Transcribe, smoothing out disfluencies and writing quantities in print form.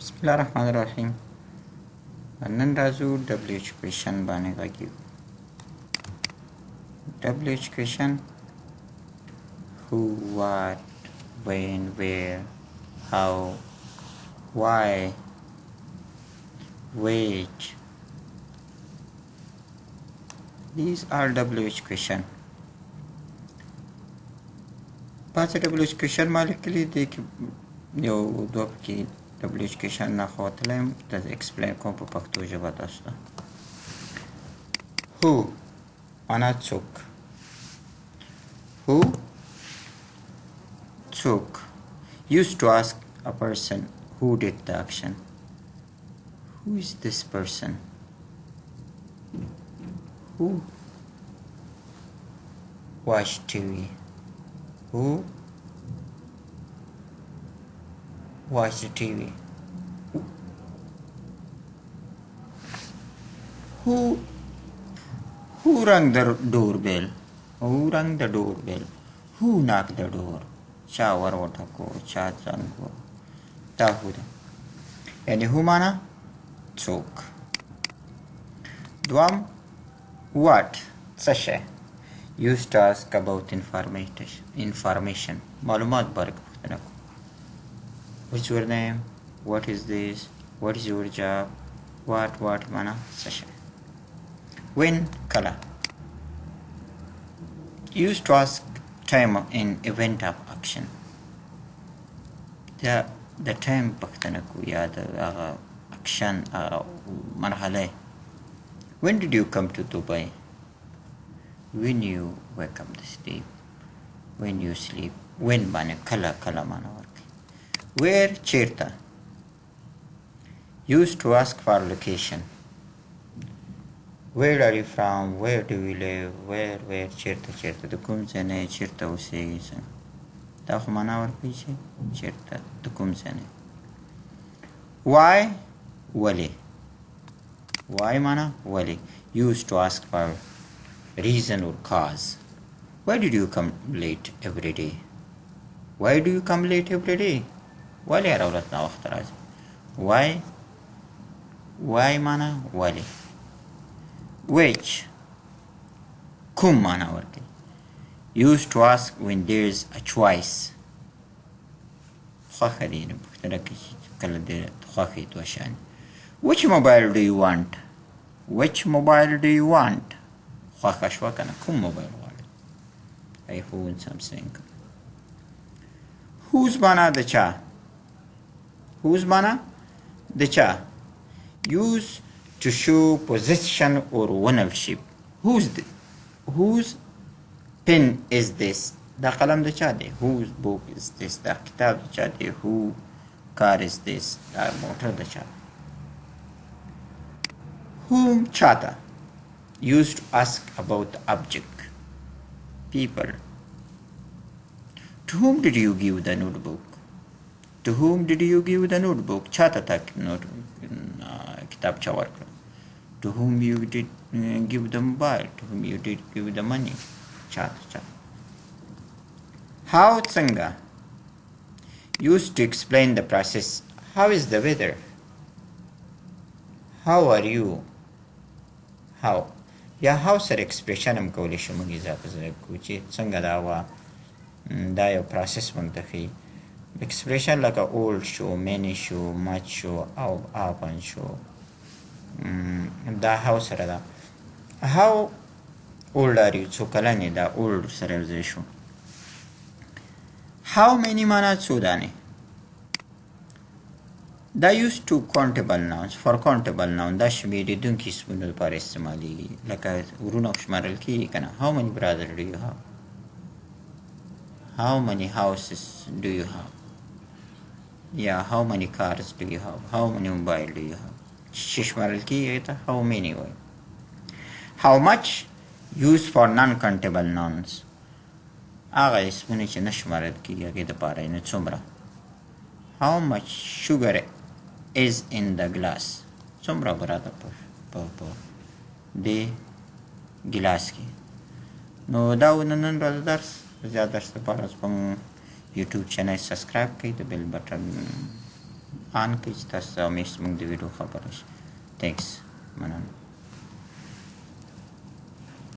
Bismillahirrahmanirrahim. نن راځو WH question باندې غږیږو. WH question: who, what, when, where, how, why, which. These are WH question. بعض WH question ما لیکلي دي کې یو دوه پکې WH question نه خوتلی یم د explain کوم په پښتو ژبه تاسو ته. who معنا څوک. who څوک used to ask a person who did the action. Who is this person? Who watched TV? Who watched the TV? Who rang the doorbell? Who rang the doorbell? Who knocked the door? چا ور وټکو چا څنګ و دا هو ده یعنی هو معنا څوک. دوام what څه شی used to ask about information معلومات باره کې پوښتنه کوو. what's your name, what is this, what is your job, what معنا څه شی. when کله used to ask time in event of action the time پوښتنه کوو یا د هغه action مرحله. when did you come to Dubai? when you wake up to sleep, when you sleep. when باندې کله معنا ورکوي. where چیرته used to ask for location. where are you from, where do you live, where چیرته د کوم ځای نه چیرته اوسېږي څنګه دا خو معنا ورکوي چې چیرته د کوم ځای نه. why ولې why معنا ولې used to ask for reason or cause. why did you come late every day? why do you come late every day? ولې هره ورځ ناوخته راځې. why معنا ولې. which کوم معنا ورکوي. used to ask when there is a choice. خوښه دي نو پوښتنه کوي چې کله د خوښې دوه شیان. which mobile do you want? which mobile do you want? خوښه شوه که نه کوم موبایل غواړئ. iPhone, Samsung. whose معنا د چا. whose معنا د چا. use to show possession or ownership. whose pen is this? دا قلم د چا دی. whose book is this? دا کتاب د چا دی. who car is this? دا موټر د چا. whom چاته used to ask about the object. people. to whom did you give the notebook? to whom did you give the notebook? چاته تا کتابچه ورکړه. to whom you did give the mobile? to whom you did give the money? چاته. how څنګه used to explain the process. how is the weather? how are you? how یا how سره expression هم کولی شو موږ اضافه کوو چې څنګه دا وه دا یو process موږ ته ښیي. expression لکه old شو, many شو, much شو او often شو دا how سره ده. how old are you څو کلن یې دا old سره یوځای شو. how many معنا څو دانې. دا used to countable nouns for countable noun دا شمېرېدونکي اسمونو لپاره استعمالېږي لکه ورونه شمارل کېږي که نه. how many brothers do you have? how many houses do you have? یا how many cars do you have? how many mobile do you have? چې شمارل کېږي ته how many وایي. how much used for non-countable nouns هغه اسمونه چې نه شمارل کېږي هغې دپاره یې نو څومره. how much sugar is in the glass. څومره بوره ده په دې ګیلاس کې. نو دا و نن ورځ درس. زیات درس لپاره زموږ یوټیوب چینل سبسکرایب کړئ، د بیل بټن آن کې چې تاسو ته همیش زموږ د ویډیو خبره شي. تhanks مننه.